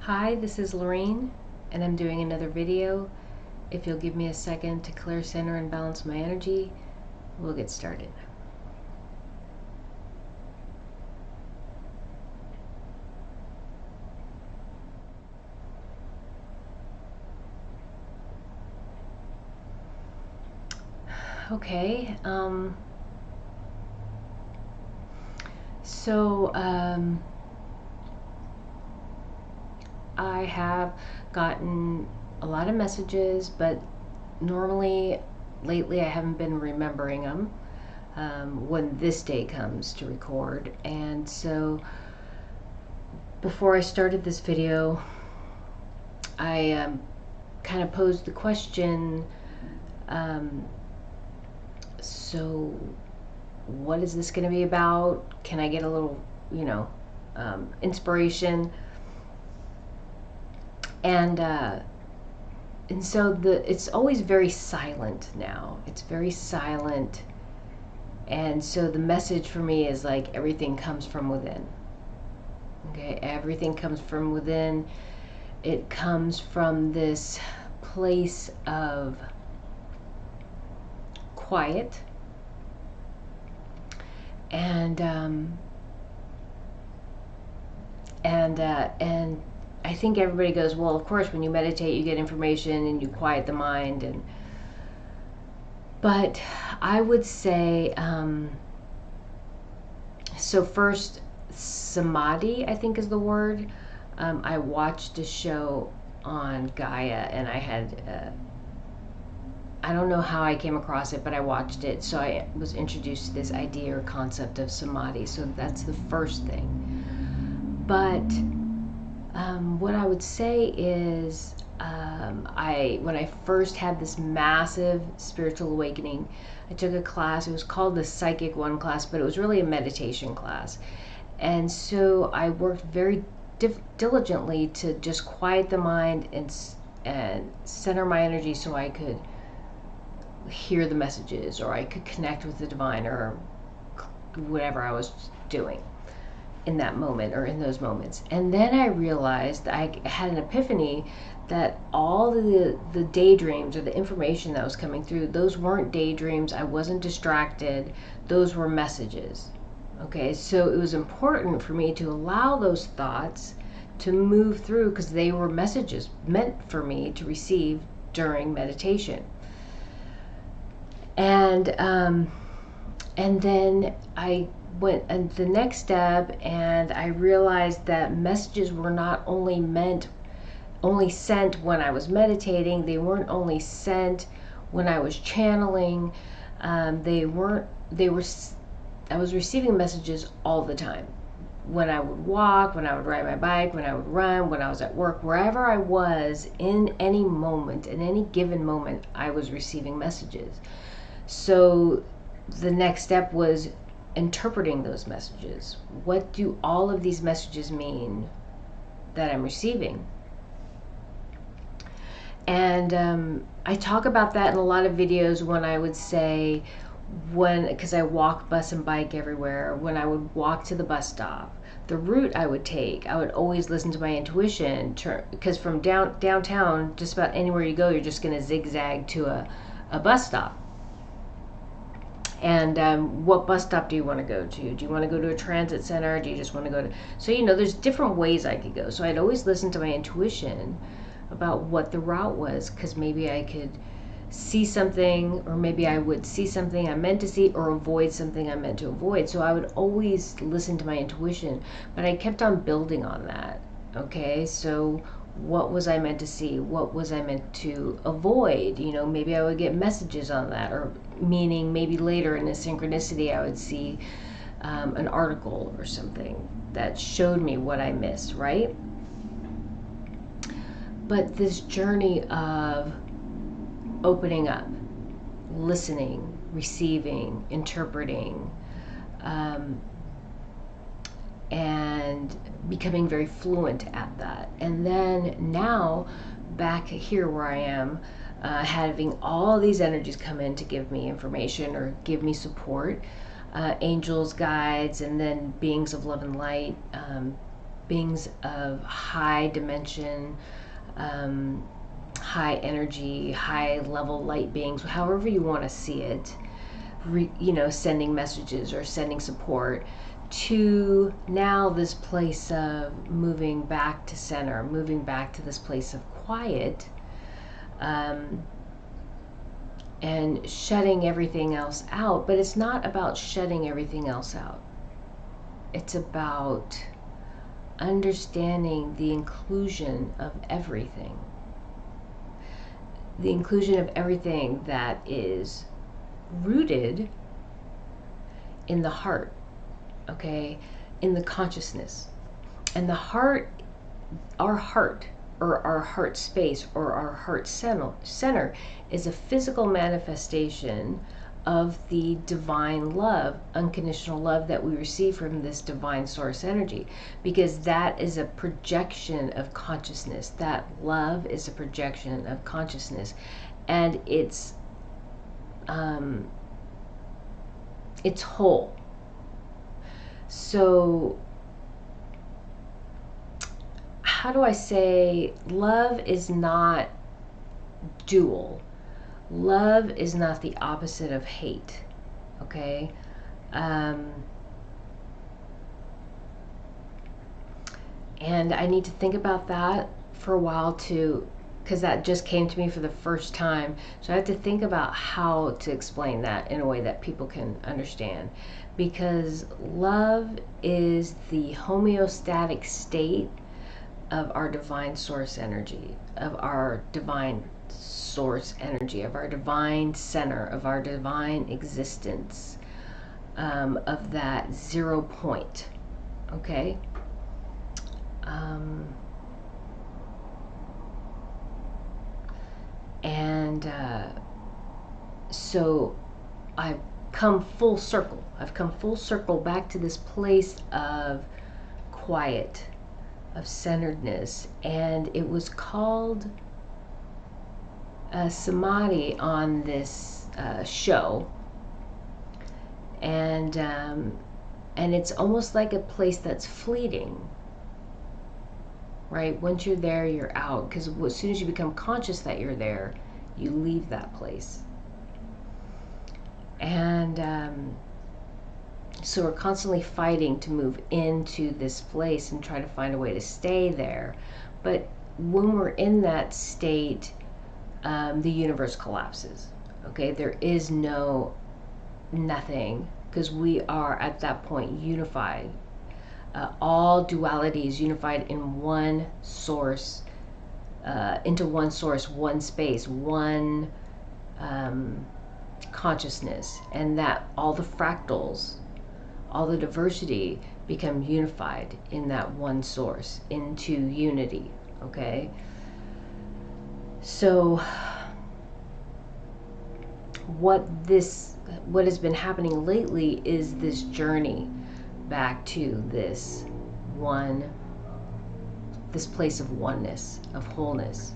Hi, this is Lorraine, and I'm doing another video. If you'll give me a second to clear, center, and balance my energy, we'll get started. Okay, I have gotten a lot of messages, but normally, lately, I haven't been remembering them when this day comes to record. And so, before I started this video, I kind of posed the question, so what is this going to be about? Can I get a little, inspiration? And so it's always very silent now. It's very silent. And so the message for me is like everything comes from within. Okay, everything comes from within. It comes from this place of quiet. And I think everybody goes, well, of course, when you meditate, you get information and you quiet the mind. But I would say, so first, Samadhi, I think is the word. I watched a show on Gaia, and I don't know how I came across it, but I watched it, so I was introduced to this idea or concept of Samadhi. So that's the first thing. But what I would say is, when I first had this massive spiritual awakening, I took a class. It was called the Psychic 1 class, but it was really a meditation class. And so I worked very diligently to just quiet the mind and center my energy so I could hear the messages, or I could connect with the divine, or whatever I was doing in that moment or in those moments. And then I realized, I had an epiphany that all the daydreams or the information that was coming through, those weren't daydreams. I wasn't distracted. Those were messages. Okay, so it was important for me to allow those thoughts to move through, because they were messages meant for me to receive during meditation. And then I went and the next step, and I realized that messages were not only sent when I was meditating. They weren't only sent when I was channeling. I was receiving messages all the time. When I would walk, when I would ride my bike, when I would run, when I was at work, wherever I was in any moment, in any given moment, I was receiving messages. So the next step was interpreting those messages. What do all of these messages mean that I'm receiving? And I talk about that in a lot of videos when I would say, because I walk, bus, and bike everywhere, when I would walk to the bus stop, the route I would take, I would always listen to my intuition, because from downtown, just about anywhere you go, you're just going to zigzag to a bus stop. And what bus stop do you want to go to? Do you want to go to a transit center? Do you just want to go to... So, there's different ways I could go. So I'd always listen to my intuition about what the route was, because maybe I could see something, or maybe I would see something I meant to see, or avoid something I meant to avoid. So I would always listen to my intuition, but I kept on building on that. Okay, so what was I meant to see? What was I meant to avoid? Maybe I would get messages on that, or meaning maybe later in a synchronicity I would see an article or something that showed me what I missed, right? But this journey of opening up, listening, receiving, interpreting, and becoming very fluent at that. And then now, back here where I am, having all these energies come in to give me information or give me support, angels, guides, and then beings of love and light, beings of high dimension, high energy, high level light beings, however you want to see it, sending messages or sending support, to now this place of moving back to center, moving back to this place of quiet, and shutting everything else out. But it's not about shutting everything else out. It's about understanding the inclusion of everything. The inclusion of everything that is rooted in the heart, okay, in the consciousness. And the heart, our heart, or our heart space, or our heart center is a physical manifestation of the divine love, unconditional love that we receive from this divine source energy, because that is a projection of consciousness. That love is a projection of consciousness, and it's whole. So how do I say, love is not dual. Love is not the opposite of hate, okay? And I need to think about that for a while too, because that just came to me for the first time. So I have to think about how to explain that in a way that people can understand. Because love is the homeostatic state of our divine source energy, of our divine source energy, of our divine center, of our divine existence, of that 0 point, okay? So I've come full circle. I've come full circle back to this place of quiet, of centeredness, and it was called Samadhi on this show, and it's almost like a place that's fleeting, right? Once you're there, you're out, because as soon as you become conscious that you're there, you leave that place. And so we're constantly fighting to move into this place and try to find a way to stay there. But when we're in that state, the universe collapses. Okay, there is nothing, because we are at that point unified. All duality is unified in one source, into one source, one space, one consciousness, and that all the fractals, all the diversity become unified in that one source, into unity, okay? So what has been happening lately is this journey back to this place of oneness, of wholeness,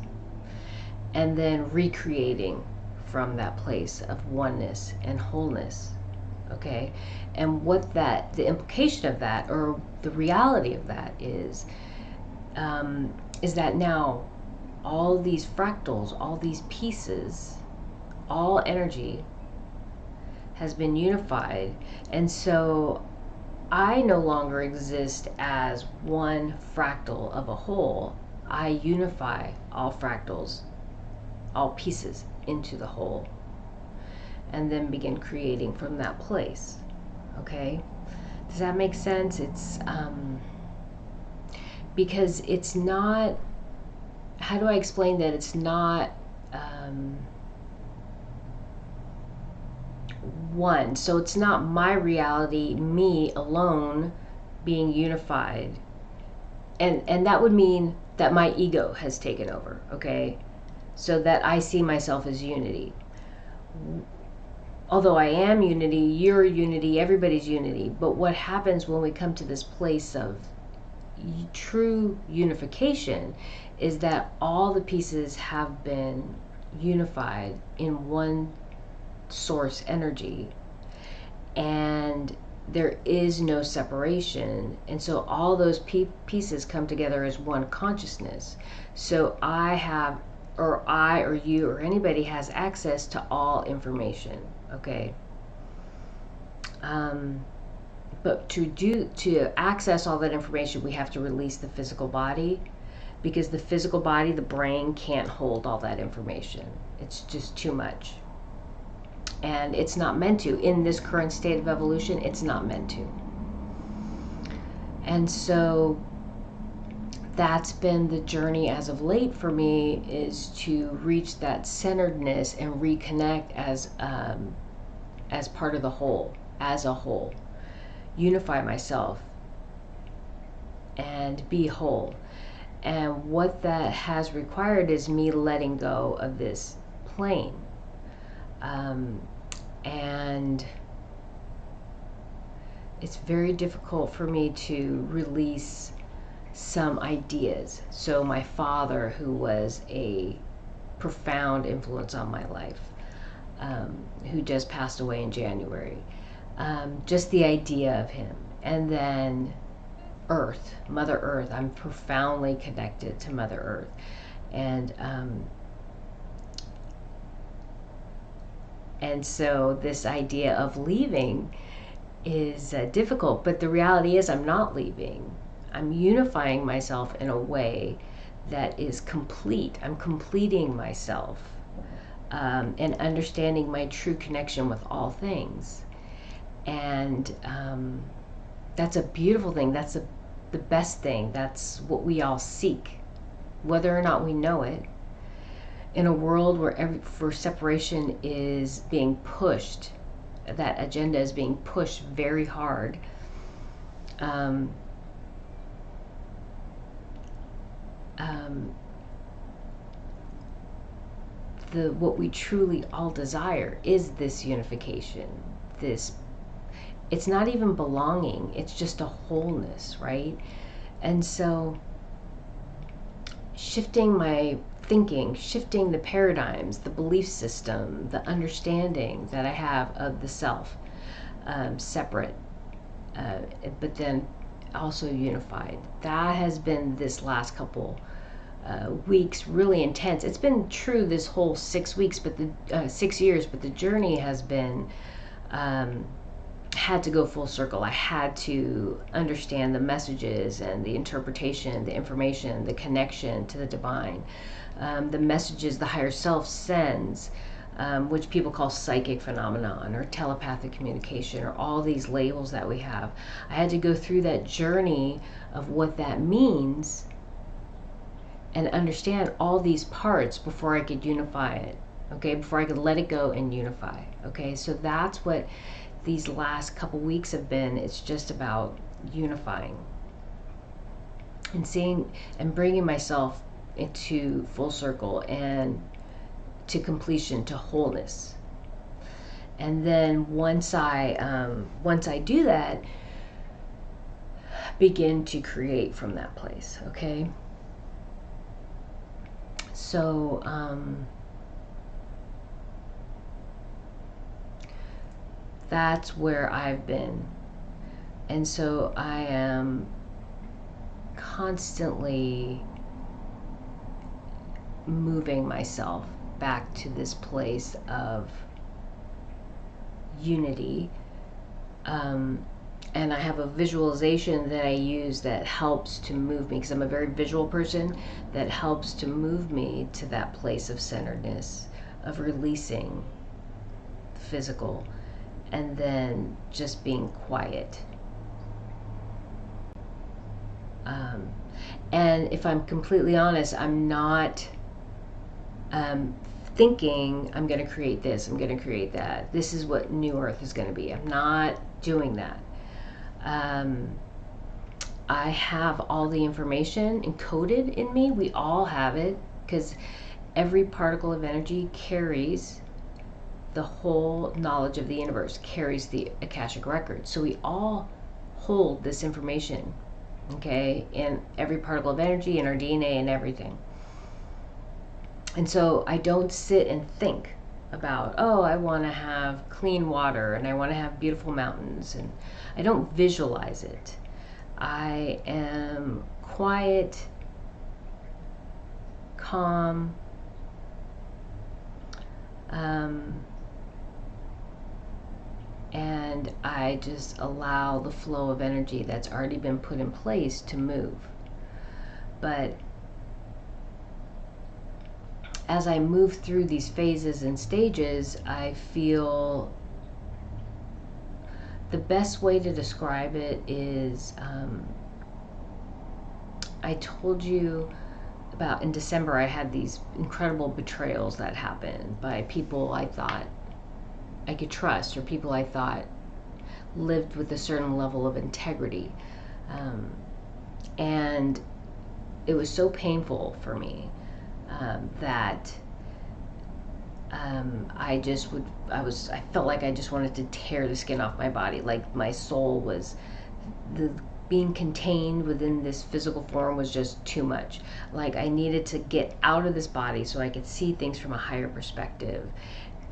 and then recreating from that place of oneness and wholeness, okay? And what the implication of that, or the reality of that is that now all these fractals, all these pieces, all energy has been unified, and so I no longer exist as one fractal of a whole. I unify all fractals, all pieces, into the whole, and then begin creating from that place, okay? Does that make sense? It's because it's not, how do I explain that? It's not one. So it's not my reality, me alone, being unified. And that would mean that my ego has taken over, okay? So that I see myself as unity. Although I am unity, you're unity, everybody's unity. But what happens when we come to this place of true unification is that all the pieces have been unified in one source energy, and there is no separation, and so all those pieces come together as one consciousness. So I have, or I or you or anybody has access to all information, okay? But to access all that information, we have to release the physical body, because the physical body, the brain, can't hold all that information. It's just too much. And it's not meant to. In this current state of evolution, it's not meant to. And so that's been the journey as of late for me, is to reach that centeredness and reconnect as part of the whole, as a whole. Unify myself and be whole. And what that has required is me letting go of this plane. And it's very difficult for me to release some ideas. So my father, who was a profound influence on my life, who just passed away in January, just the idea of him. And then Earth, Mother Earth. I'm profoundly connected to Mother Earth. And so this idea of leaving is difficult, but the reality is I'm not leaving. I'm unifying myself in a way that is complete. I'm completing myself, and understanding my true connection with all things. And that's a beautiful thing. That's the best thing. That's what we all seek, whether or not we know it. In a world where separation is being pushed, that agenda is being pushed very hard, what we truly all desire is this unification. It's not even belonging, it's just a wholeness, right? And so shifting my thinking, shifting the paradigms, the belief system, the understanding that I have of the self, separate, but then also unified. That has been this last couple weeks really intense. It's been true this whole 6 weeks, but 6 years, but the journey has been had to go full circle. I had to understand the messages and the interpretation, the information, the connection to the divine, the messages the higher self sends, which people call psychic phenomenon or telepathic communication, or all these labels that we have. I had to go through that journey of what that means and understand all these parts before I could unify it, okay, before I could let it go and unify, okay? So that's what these last couple weeks have been. It's just about unifying and seeing and bringing myself into full circle and to completion, to wholeness. And then once I do that, begin to create from that place, okay? So that's where I've been. And so I am constantly moving myself back to this place of unity. And I have a visualization that I use that helps to move me, because I'm a very visual person, that helps to move me to that place of centeredness, of releasing the physical, and then just being quiet. And if I'm completely honest, I'm not thinking I'm going to create this, I'm going to create that. This is what New Earth is going to be. I'm not doing that. I have all the information encoded in me. We all have it, because every particle of energy carries the whole knowledge of the universe, carries the Akashic record. So we all hold this information, okay, in every particle of energy, in our DNA and everything. And so I don't sit and think. about, oh, I want to have clean water and I want to have beautiful mountains, and I don't visualize it. I am quiet, calm, and I just allow the flow of energy that's already been put in place to move. But as I move through these phases and stages, I feel the best way to describe it is, I told you about in December I had these incredible betrayals that happened by people I thought I could trust, or people I thought lived with a certain level of integrity. And it was so painful for me that I felt like I just wanted to tear the skin off my body. Like my soul was, being contained within this physical form was just too much. Like I needed to get out of this body so I could see things from a higher perspective,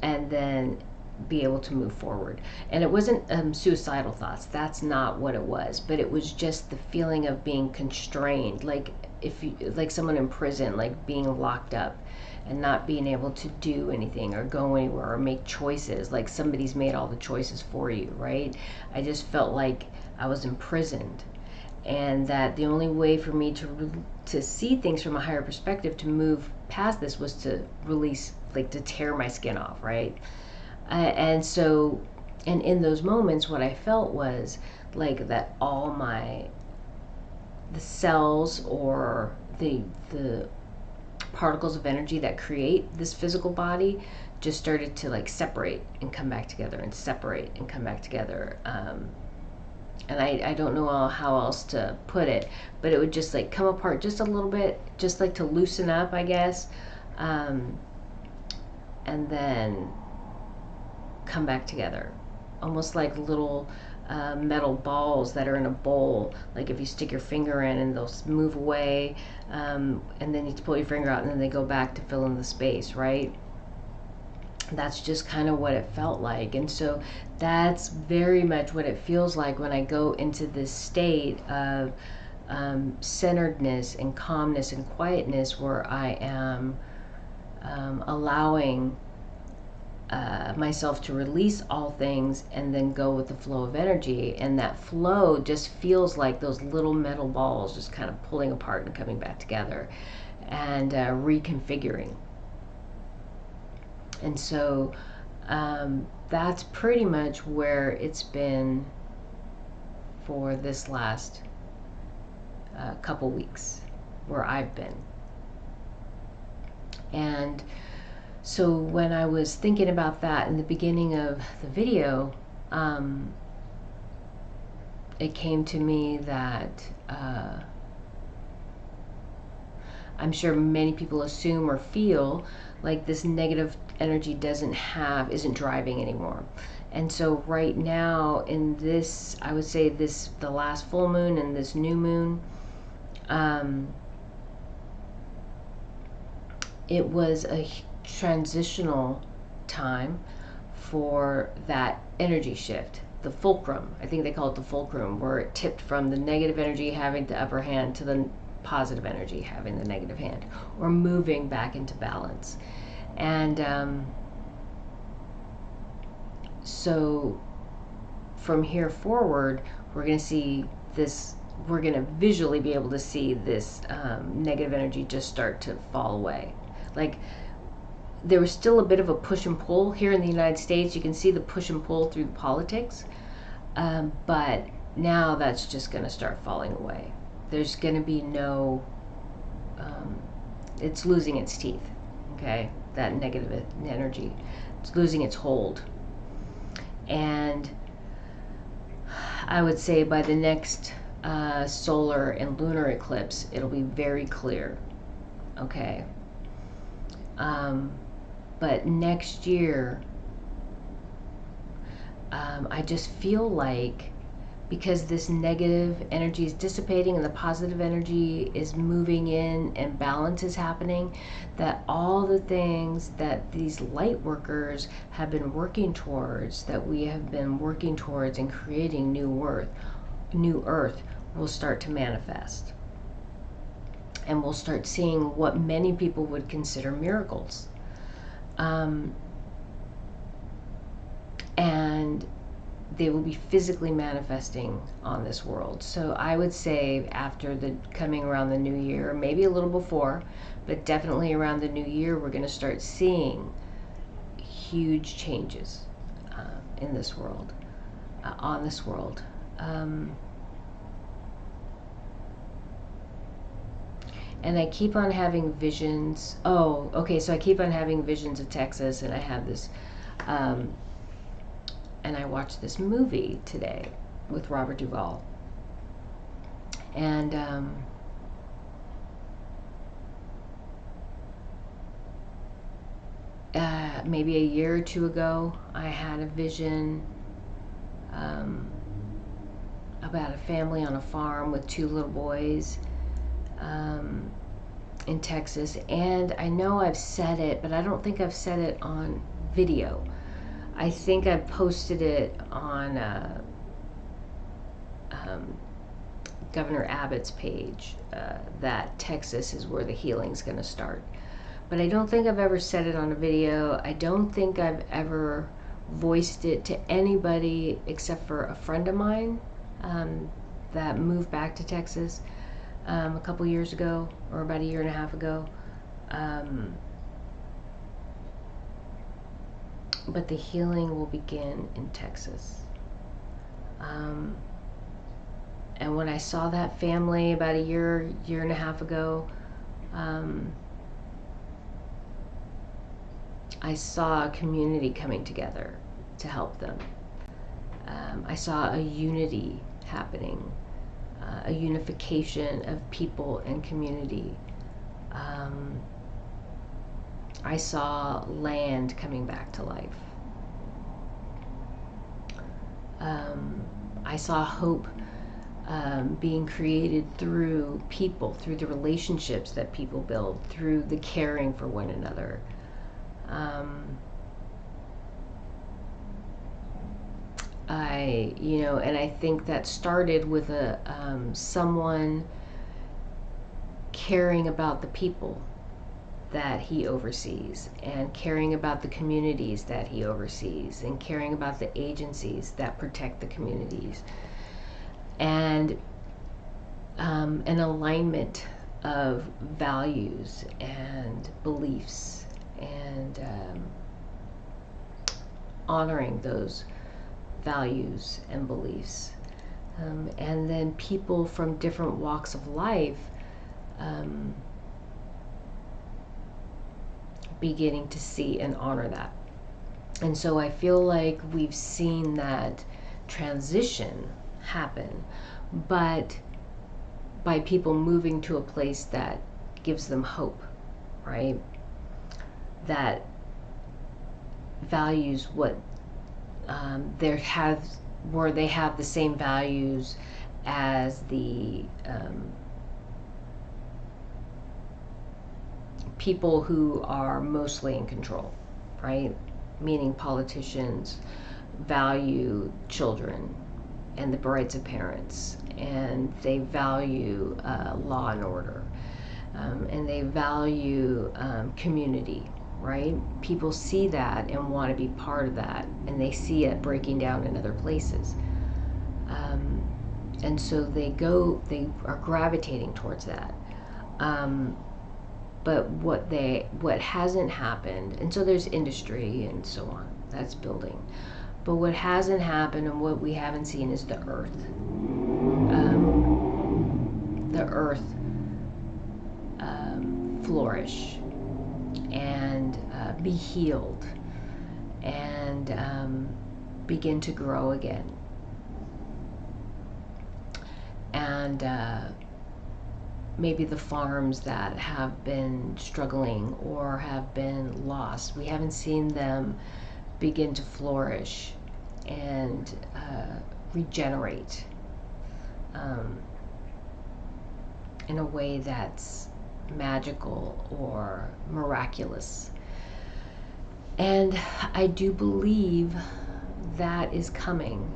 and then be able to move forward. And it wasn't suicidal thoughts. That's not what it was. But it was just the feeling of being constrained, like like someone in prison, like being locked up and not being able to do anything or go anywhere or make choices, like somebody's made all the choices for you, right? I just felt like I was imprisoned, and that the only way for me to see things from a higher perspective, to move past this, was to release, like to tear my skin off, right? And so, and in those moments, what I felt was like that all the cells, or the particles of energy that create this physical body, just started to like separate and come back together, and separate and come back together. And I don't know how else to put it, but it would just like come apart just a little bit, just like to loosen up, I guess, and then come back together, almost like little metal balls that are in a bowl. Like if you stick your finger in, and they'll move away, and then you pull your finger out, and then they go back to fill in the space, right? That's just kind of what it felt like. And so that's very much what it feels like when I go into this state of centeredness and calmness and quietness, where I am allowing myself to release all things and then go with the flow of energy. And that flow just feels like those little metal balls just kind of pulling apart and coming back together, and reconfiguring. And so that's pretty much where it's been for this last couple weeks, where I've been. And so when I was thinking about that in the beginning of the video, it came to me that I'm sure many people assume or feel like this negative energy isn't driving anymore. And so right now in this, I would say the last full moon and this new moon, it was a transitional time for that energy shift. The fulcrum, I think they call it the fulcrum, where it tipped from the negative energy having the upper hand to the positive energy having the negative hand, or moving back into balance. And so from here forward, we're going to see this, we're going to visually be able to see this negative energy just start to fall away. Like there was still a bit of a push and pull here in the United States. You can see the push and pull through the politics, but now that's just going to start falling away. There's going to be no, it's losing its teeth, okay? That negative energy, it's losing its hold. And I would say by the next solar and lunar eclipse, it'll be very clear, okay? But next year, I just feel like because this negative energy is dissipating and the positive energy is moving in and balance is happening, that all the things that these light workers have been working towards, that we have been working towards in creating new earth will start to manifest. And we'll start seeing what many people would consider miracles. And they will be physically manifesting on this world. So I would say after the coming around the new year, maybe a little before, but definitely around the new year, we're going to start seeing huge changes in this world, on this world. And I keep on having visions. Oh, okay, so I keep on having visions of Texas, and I have this, and I watched this movie today with Robert Duvall. And maybe a year or two ago, I had a vision about a family on a farm with 2 little boys in Texas. And I know I've said it, but I don't think I've said it on video. I think I posted it on Governor Abbott's page, that Texas is where the healing's going to start. But I don't think I've ever said it on a video. I don't think I've ever voiced it to anybody except for a friend of mine that moved back to Texas a couple years ago, or about a year and a half ago. But the healing will begin in Texas. And when I saw that family about a year and a half ago, I saw a community coming together to help them. I saw a unity happening, a unification of people and community. I saw land coming back to life. I saw hope being created through people, through the relationships that people build, through the caring for one another. And I think that started with someone caring about the people that he oversees, and caring about the communities that he oversees, and caring about the agencies that protect the communities, and an alignment of values and beliefs, and honoring those values and beliefs, and then people from different walks of life beginning to see and honor that. And so I feel like we've seen that transition happen, but by people moving to a place that gives them hope, right? That values what where they have the same values as the people who are mostly in control, right? Meaning politicians value children and the rights of parents, and they value law and order, and they value community, right? People see that and want to be part of that, and they see it breaking down in other places. And so they are gravitating towards that. But what hasn't happened, and so there's industry and so on, that's building. But what hasn't happened and what we haven't seen is the earth. The earth flourish and be healed and begin to grow again. And maybe the farms that have been struggling or have been lost, we haven't seen them begin to flourish and regenerate in a way that's magical or miraculous. And I do believe that is coming.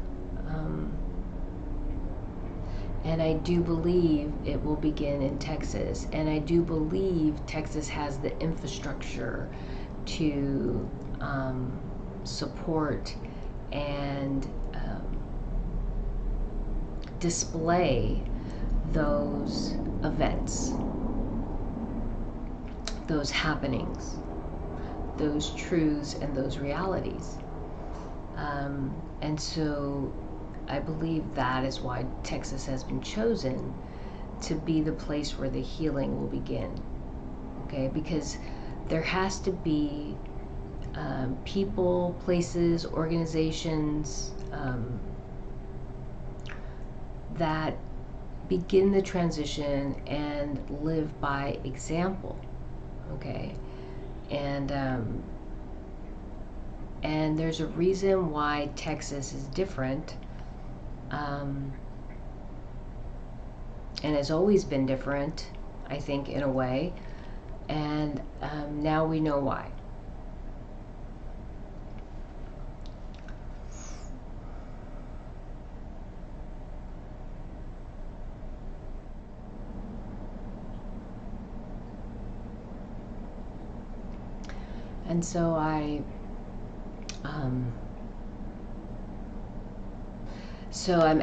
And I do believe it will begin in Texas. And I do believe Texas has the infrastructure to support and display those events, those happenings, those truths, and those realities. And so I believe that is why Texas has been chosen to be the place where the healing will begin. Okay, because there has to be people, places, organizations that begin the transition and live by example. Okay, and there's a reason why Texas is different, and has always been different, I think, in a way, and now we know why. And so I'm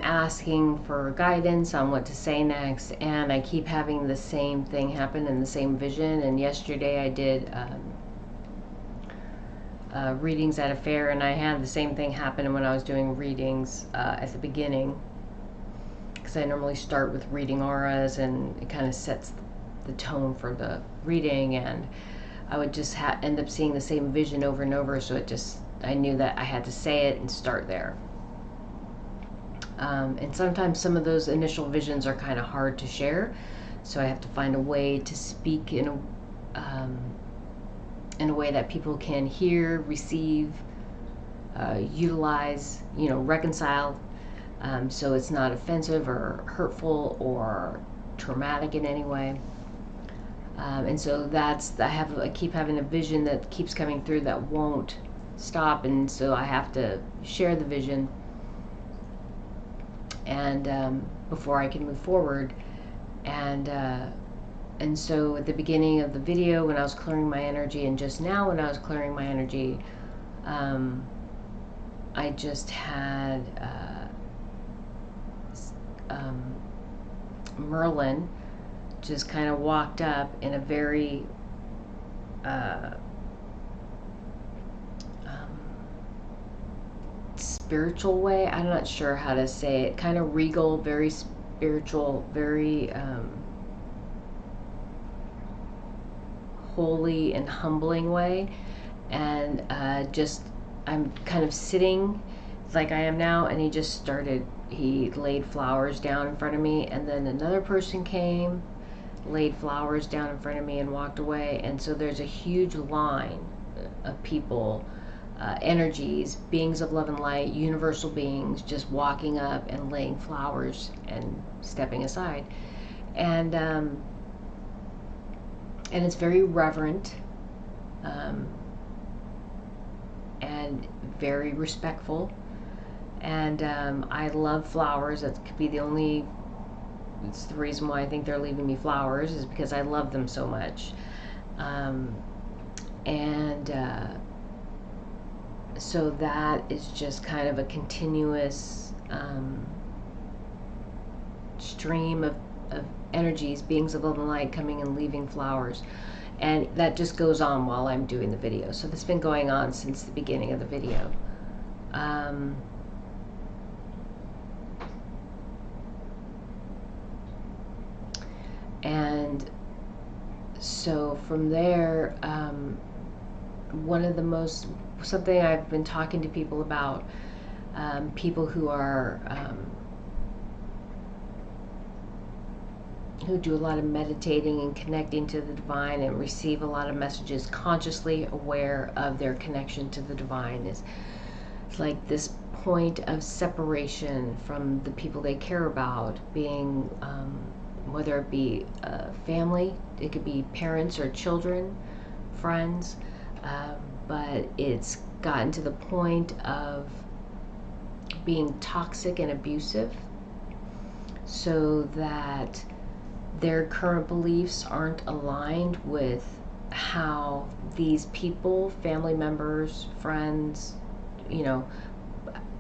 asking for guidance on what to say next, and I keep having the same thing happen in the same vision. And yesterday I did readings at a fair, and I had the same thing happen when I was doing readings at the beginning, because I normally start with reading auras, and it kind of sets the tone for the reading, and I would just end up seeing the same vision over and over, so I knew that I had to say it and start there. And sometimes some of those initial visions are kind of hard to share, so I have to find a way to speak in a way that people can hear, receive, utilize, reconcile, so it's not offensive or hurtful or traumatic in any way. And so I keep having a vision that keeps coming through that won't stop, and so I have to share the vision, and before I can move forward. And so at the beginning of the video, when I was clearing my energy, and just now when I was clearing my energy, I just had Merlin just kind of walked up in a very spiritual way. I'm not sure how to say it. Kind of regal, very spiritual, very holy and humbling way. And I'm kind of sitting like I am now, and he laid flowers down in front of me, and then another person came, laid flowers down in front of me, and walked away. And so there's a huge line of people, energies, beings of love and light, universal beings, just walking up and laying flowers and stepping aside. And it's very reverent, and very respectful. And I love flowers. That could be it's the reason why I think they're leaving me flowers, is because I love them so much. So that is just kind of a continuous stream of energies, beings of love and light, coming and leaving flowers. And that just goes on while I'm doing the video. So this has been going on since the beginning of the video. And so from there, something I've been talking to people about, people who do a lot of meditating and connecting to the divine and receive a lot of messages, consciously aware of their connection to the divine, is like this point of separation from the people they care about, being whether it be family, it could be parents or children, friends, but it's gotten to the point of being toxic and abusive, so that their current beliefs aren't aligned with how these people, family members, friends, you know,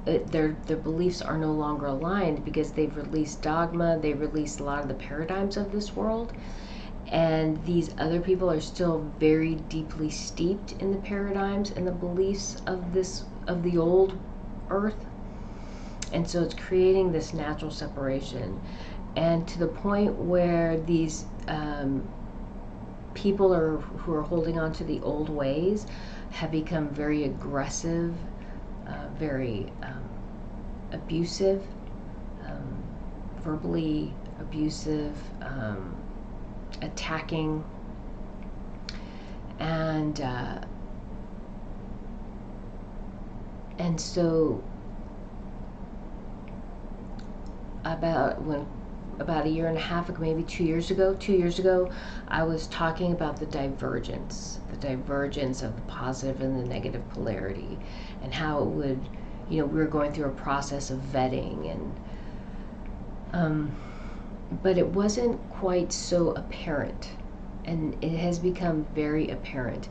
their beliefs are no longer aligned, because they've released dogma, they've released a lot of the paradigms of this world, and these other people are still very deeply steeped in the paradigms and the beliefs of the old earth. And so it's creating this natural separation, and to the point where these people who are holding on to the old ways have become very aggressive, very abusive, verbally abusive, attacking, and so about a year and a half ago, maybe 2 years ago, I was talking about the divergence of the positive and the negative polarity, and how it would, we were going through a process of vetting, and but it wasn't quite so apparent, and it has become very apparent.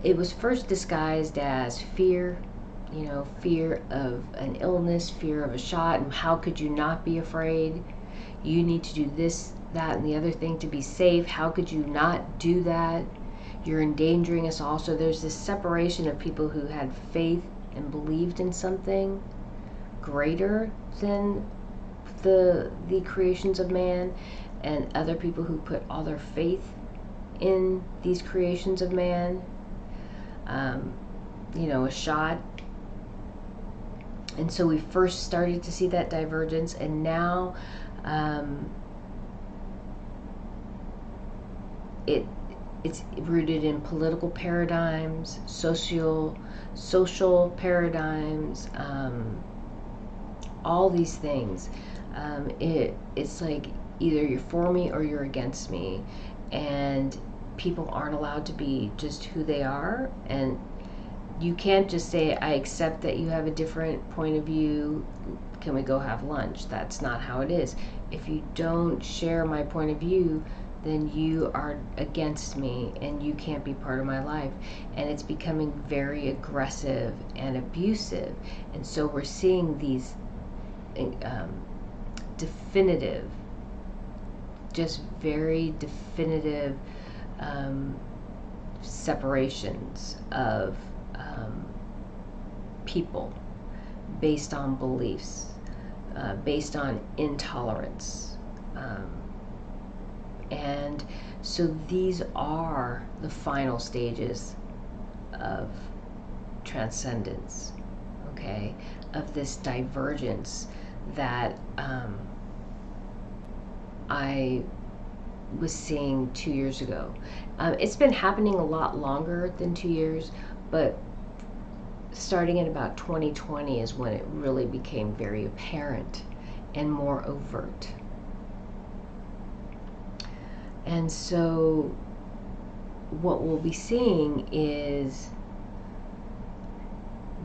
It was first disguised as fear, fear of an illness, fear of a shot, and how could you not be afraid? You need to do this, that, and the other thing to be safe. How could you not do that? You're endangering us all. So there's this separation of people who had faith and believed in something greater than the creations of man, and other people who put all their faith in these creations of man. A shot. And so we first started to see that divergence, and now it's rooted in political paradigms, social paradigms, all these things. It's like either you're for me or you're against me, and people aren't allowed to be just who they are, and you can't just say, I accept that you have a different point of view, can we go have lunch? That's not how it is. If you don't share my point of view, then you are against me and you can't be part of my life. And it's becoming very aggressive and abusive. And so we're seeing these definitive, just very definitive separations of people based on beliefs, based on intolerance. And so these are the final stages of transcendence, okay, of this divergence that I was seeing 2 years ago. It's been happening a lot longer than 2 years, but starting in about 2020 is when it really became very apparent and more overt. And so what we'll be seeing is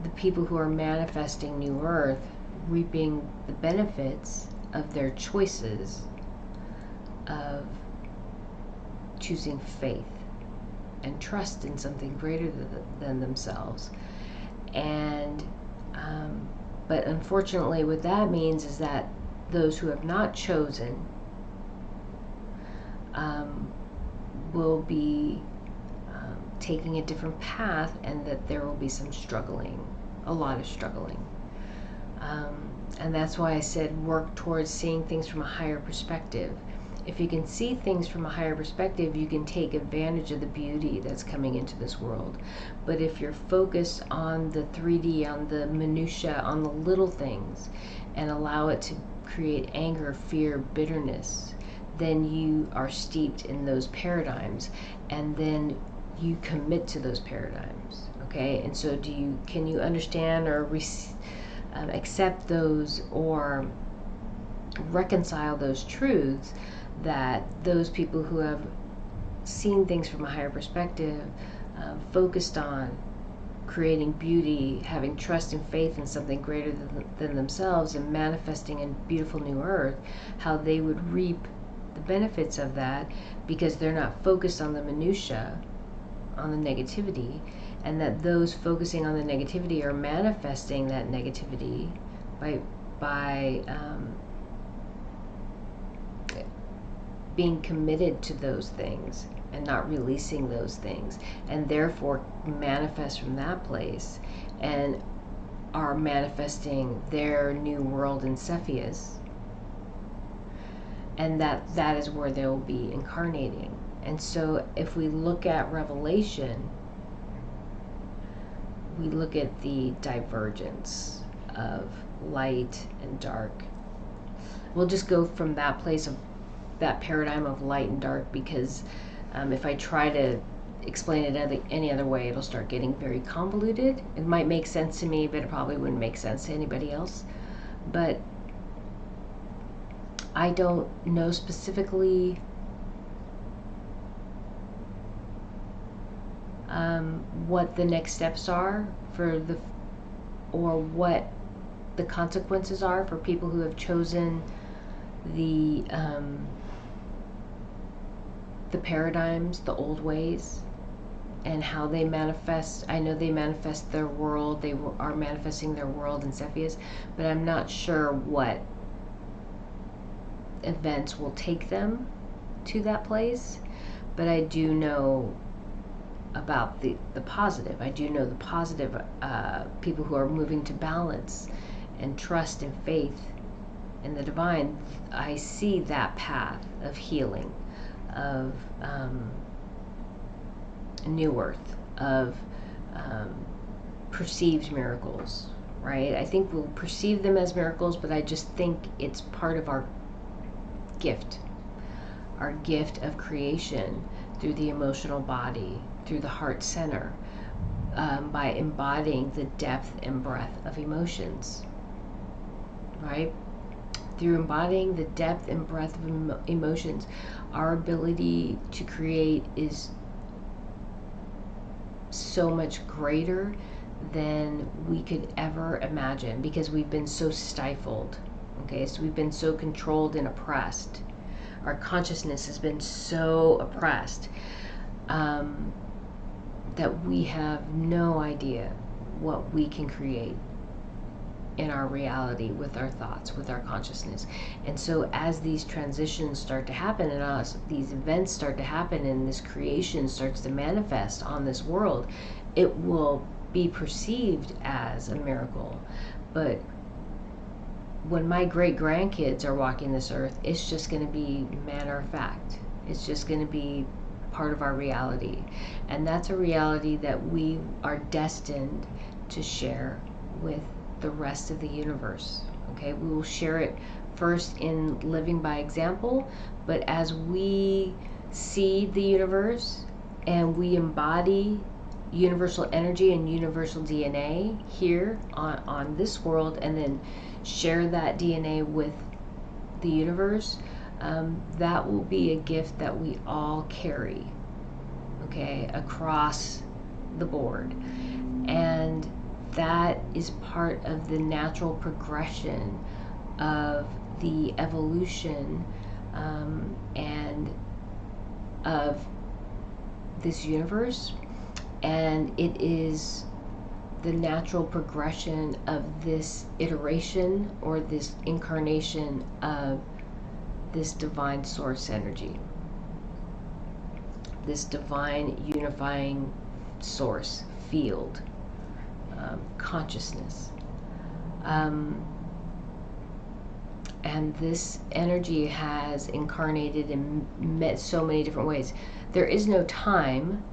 the people who are manifesting New Earth reaping the benefits of their choices of choosing faith and trust in something greater than themselves. And but unfortunately what that means is that those who have not chosen will be taking a different path, and that there will be some struggling, a lot of struggling. And that's why I said work towards seeing things from a higher perspective. If you can see things from a higher perspective, you can take advantage of the beauty that's coming into this world. But if you're focused on the 3D, on the minutia, on the little things, and allow it to create anger, fear, bitterness, then you are steeped in those paradigms. And then you commit to those paradigms, okay? And so can you understand or accept those or reconcile those truths, that those people who have seen things from a higher perspective, focused on creating beauty, having trust and faith in something greater than themselves, and manifesting a beautiful new earth, how they would reap the benefits of that, because they're not focused on the minutia, on the negativity, and that those focusing on the negativity are manifesting that negativity by being committed to those things and not releasing those things, and therefore manifest from that place and are manifesting their new world in Cepheus, and that is where they'll be incarnating. And so if we look at Revelation, we look at the divergence of light and dark. We'll just go from that place of that paradigm of light and dark, because if I try to explain it any other way, it'll start getting very convoluted. It might make sense to me, but it probably wouldn't make sense to anybody else. But I don't know specifically what the next steps are or what the consequences are for people who have chosen the paradigms, the old ways, and how they manifest. I know they manifest their world, they are manifesting their world in Cepheus, but I'm not sure what events will take them to that place. But I do know about the positive. I do know the positive people who are moving to balance and trust and faith in the divine. I see that path of healing, of new earth, of perceived miracles, right? I think we'll perceive them as miracles, but I just think it's part of our gift of creation through the emotional body, through the heart center, by embodying the depth and breadth of emotions, right? Through embodying the depth and breadth of emotions, our ability to create is so much greater than we could ever imagine, because we've been so stifled, okay? So we've been so controlled and oppressed. Our consciousness has been so oppressed that we have no idea what we can create in our reality with our thoughts, with our consciousness. And so as these transitions start to happen in us, these events start to happen, and this creation starts to manifest on this world, it will be perceived as a miracle. But when my great grandkids are walking this earth, it's just going to be matter of fact. It's just going to be part of our reality. And that's a reality that we are destined to share with the rest of the universe. Okay, we will share it first in living by example, but as we see the universe and we embody universal energy and universal DNA here on this world, and then share that DNA with the universe, that will be a gift that we all carry, okay, across the board. And that is part of the natural progression of the evolution and of this universe. And it is the natural progression of this iteration or this incarnation of this divine source energy, this divine unifying source field, consciousness. And this energy has incarnated in so many different ways. There is no time,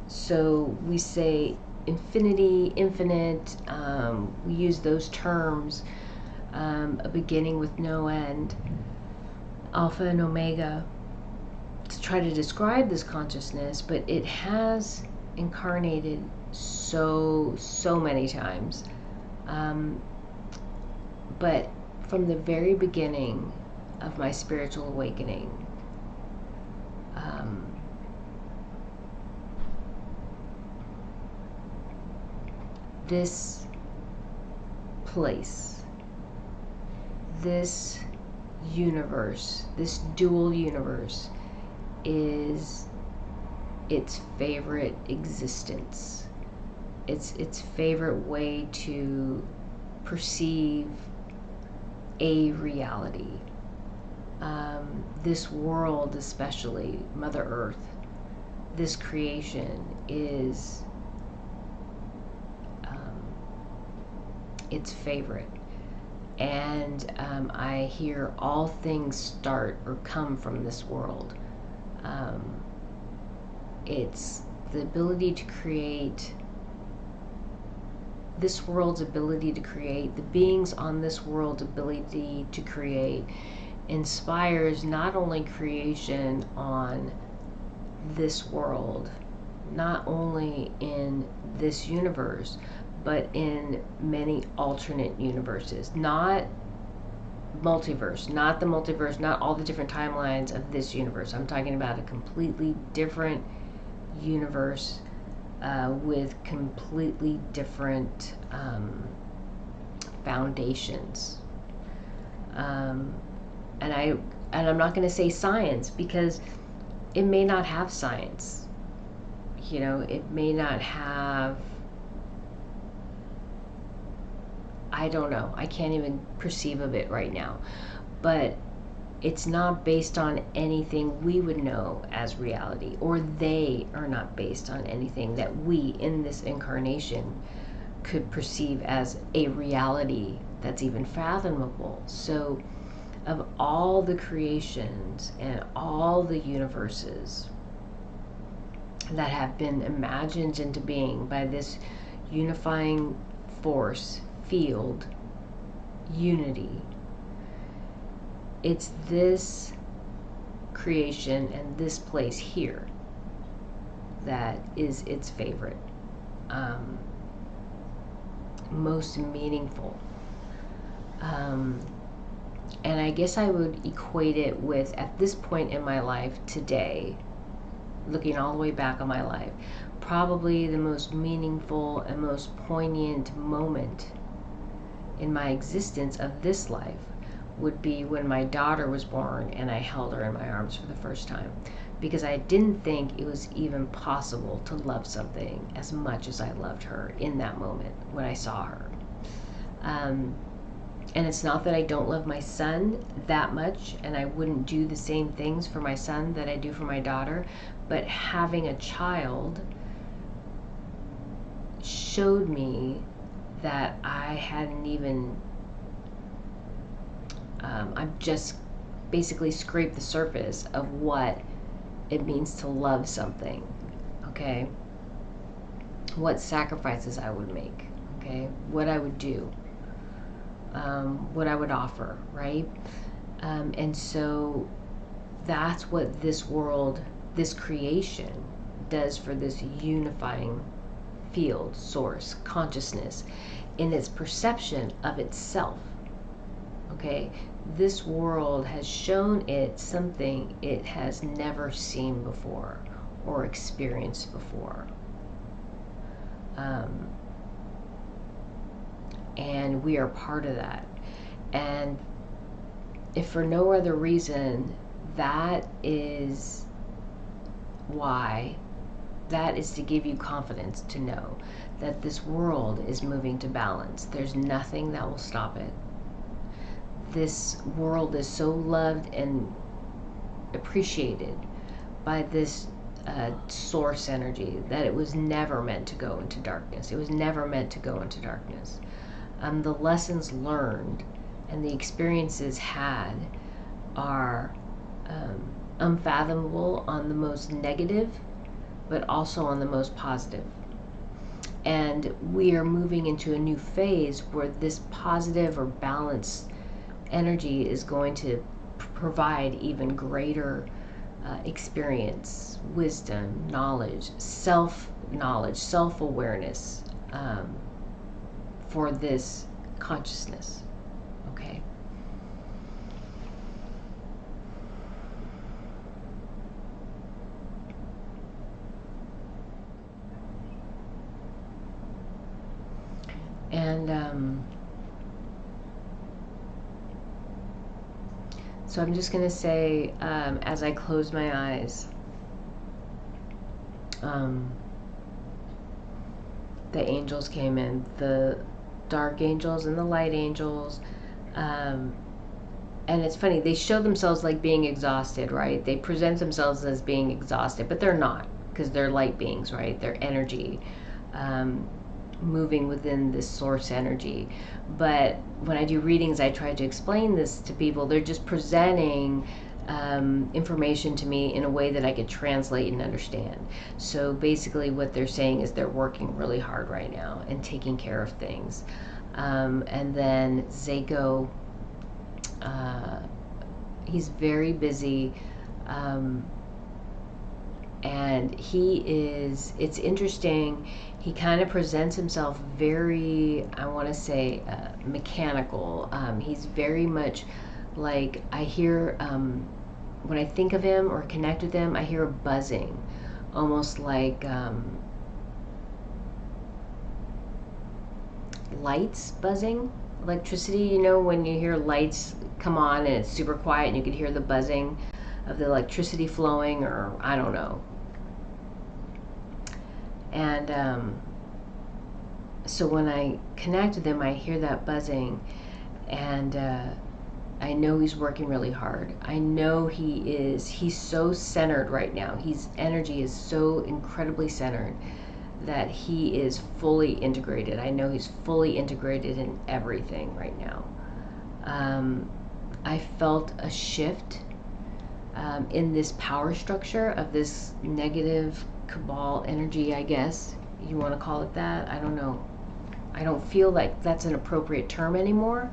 so we say infinity, infinite, we use those terms, a beginning with no end, alpha and omega. to try to describe this consciousness, but it has incarnated so many times. But from the very beginning of my spiritual awakening, this place, this universe, this dual universe is its favorite existence. It's its favorite way to perceive a reality. This world, especially Mother Earth, this creation is its favorite. And I hear all things start or come from this world. It's the ability to create, this world's ability to create, the beings on this world's ability to create inspires not only creation on this world, not only in this universe, but in many alternate universes. Not multiverse, not the multiverse, not all the different timelines of this universe. I'm talking about a completely different universe with completely different foundations. And I'm not going to say science, because it may not have science. You know, it may not have, I don't know. I can't even perceive of it right now. But it's not based on anything we would know as reality, or they are not based on anything that we in this incarnation could perceive as a reality that's even fathomable. So of all the creations and all the universes that have been imagined into being by this unifying force, field, unity, it's this creation and this place here that is its favorite, most meaningful. And I guess I would equate it with, at this point in my life today, looking all the way back on my life, probably the most meaningful and most poignant moment in my existence of this life would be when my daughter was born and I held her in my arms for the first time, because I didn't think it was even possible to love something as much as I loved her in that moment when I saw her. And it's not that I don't love my son that much, and I wouldn't do the same things for my son that I do for my daughter, but having a child showed me that I hadn't even, I've just basically scraped the surface of what it means to love something, okay? What sacrifices I would make, okay? What I would do, what I would offer, right? And so that's what this world, this creation does for this unifying field, source, consciousness, in its perception of itself. Okay, this world has shown it something it has never seen before or experienced before. And we are part of that. And if for no other reason, that is why, that is to give you confidence to know that this world is moving to balance. There's nothing that will stop it. This world is so loved and appreciated by this source energy that it was never meant to go into darkness. It was never meant to go into darkness. The lessons learned and the experiences had are unfathomable on the most negative, but also on the most positive. And we are moving into a new phase where this positive or balanced energy is going to provide even greater experience, wisdom, knowledge, self-knowledge, self-awareness for this consciousness. Okay. And so I'm just going to say, as I close my eyes, the angels came in, the dark angels and the light angels. And it's funny, they show themselves like being exhausted, right? They present themselves as being exhausted, but they're not, because they're light beings, right? They're energy, moving within this source energy. But when I do readings, I try to explain this to people. They're just presenting information to me in a way that I could translate and understand. So basically what they're saying is they're working really hard right now and taking care of things. And then Zayco, he's very busy, and it's interesting, he kind of presents himself very, I want to say, mechanical. He's very much like, I hear, when I think of him or connect with him, I hear a buzzing, almost like lights buzzing, electricity, you know, when you hear lights come on and it's super quiet and you can hear the buzzing of the electricity flowing, or I don't know. And so when I connect with him, I hear that buzzing, and I know he's working really hard. I know he's so centered right now. His energy is so incredibly centered that he is fully integrated. I know he's fully integrated in everything right now. I felt a shift in this power structure of this negative cabal energy, I guess you want to call it that. I don't know. I don't feel like that's an appropriate term anymore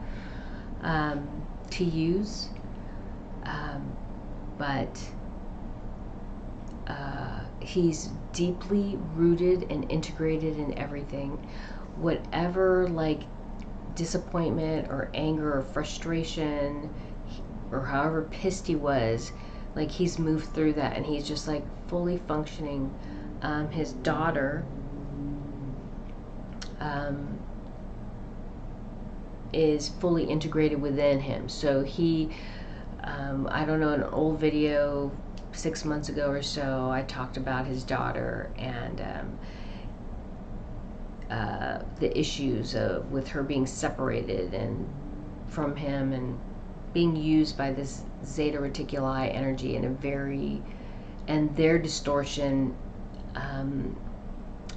to use. But he's deeply rooted and integrated in everything. Whatever, like, disappointment or anger or frustration or however pissed he was, like, he's moved through that and he's just like fully functioning. His daughter is fully integrated within him. So he, I don't know, in an old video 6 months ago or so, I talked about his daughter and the issues with her being separated and from him and being used by this Zeta Reticuli energy in a very, and their distortion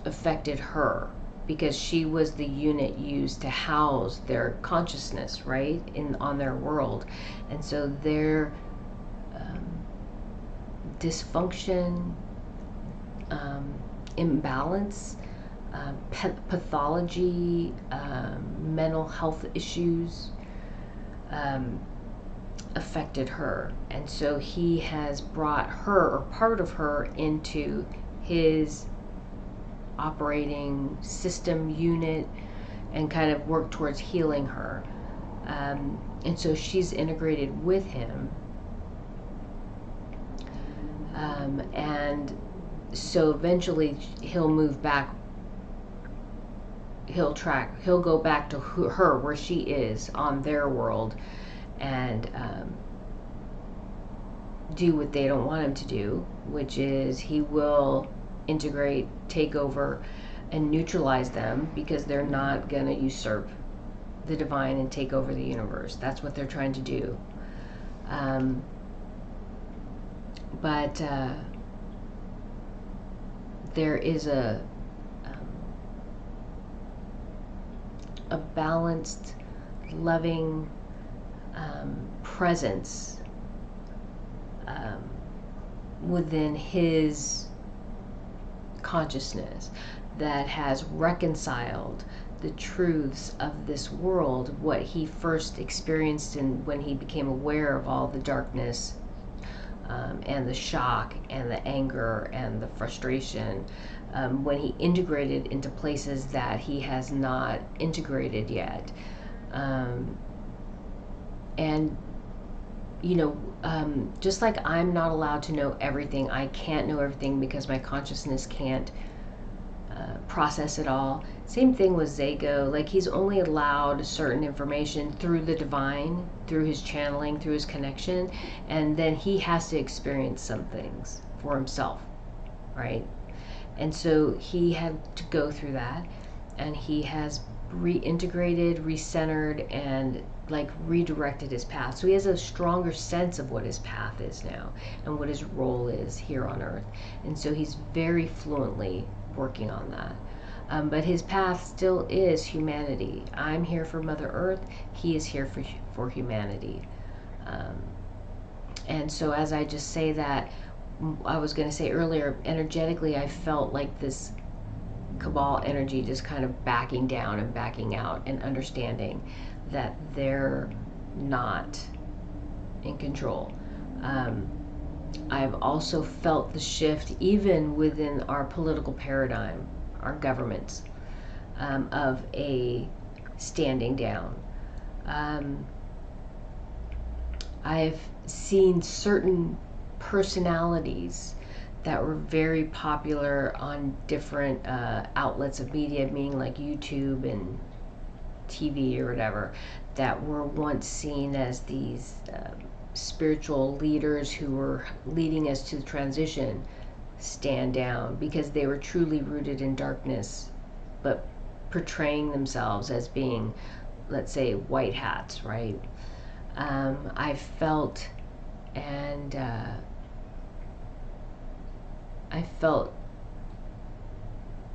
affected her because she was the unit used to house their consciousness, right, on their world. And so their dysfunction, imbalance, pathology, mental health issues affected her. And so he has brought her, or part of her, into his operating system unit and kind of worked towards healing her. And so she's integrated with him. And so eventually he'll move back, he'll go back to her where she is on their world and do what they don't want him to do, which is he will integrate, take over, and neutralize them because they're not going to usurp the divine and take over the universe. That's what they're trying to do. But there is a balanced, loving presence within his consciousness that has reconciled the truths of this world, what he first experienced when he became aware of all the darkness and the shock and the anger and the frustration, when he integrated into places that he has not integrated yet. And just like I'm not allowed to know everything, I can't know everything because my consciousness can't process it all. Same thing with Zayco. Like, he's only allowed certain information through the divine, through his channeling, through his connection, and then he has to experience some things for himself, right? And so he had to go through that, and he has reintegrated, recentered, and like redirected his path. So he has a stronger sense of what his path is now and what his role is here on earth. And so he's very fluently working on that. But his path still is humanity. I'm here for Mother Earth. He is here for humanity. And so as I just say that, I was going to say earlier, energetically, I felt like this cabal energy just kind of backing down and backing out and understanding that they're not in control. I've also felt the shift even within our political paradigm, our governments, of a standing down. I've seen certain personalities that were very popular on different outlets of media, meaning like YouTube and TV or whatever, that were once seen as these spiritual leaders who were leading us to the transition, stand down because they were truly rooted in darkness, but portraying themselves as being, let's say, white hats, right? I felt and I felt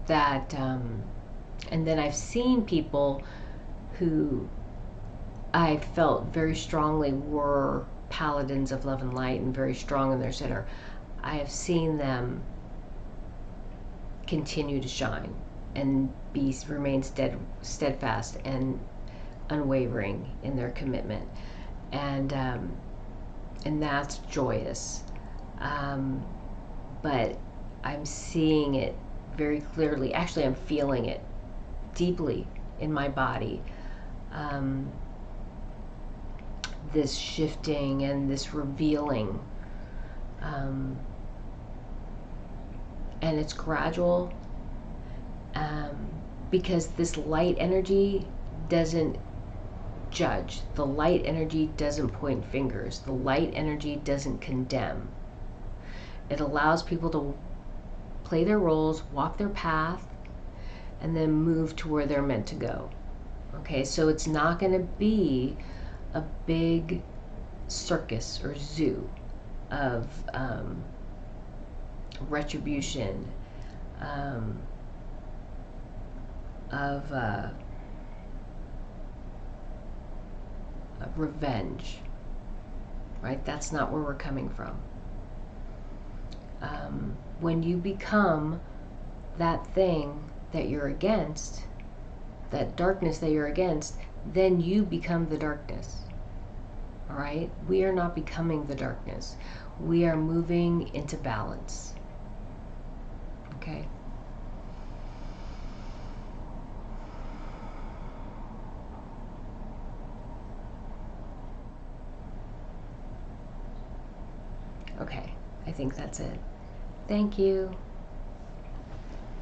that, and then I've seen people who I felt very strongly were paladins of love and light and very strong in their center. I have seen them continue to shine and remain steadfast and unwavering in their commitment, and that's joyous. But I'm seeing it very clearly. Actually, I'm feeling it deeply in my body. This shifting and this revealing. And it's gradual, because this light energy doesn't judge. The light energy doesn't point fingers. The light energy doesn't condemn. It allows people to play their roles, walk their path, and then move to where they're meant to go. Okay, so it's not going to be a big circus or zoo of retribution, of revenge, right? That's not where we're coming from. When you become that thing that you're against, that darkness that you're against, then you become the darkness. All right? We are not becoming the darkness. We are moving into balance. Okay? Okay, I think that's it. Thank you.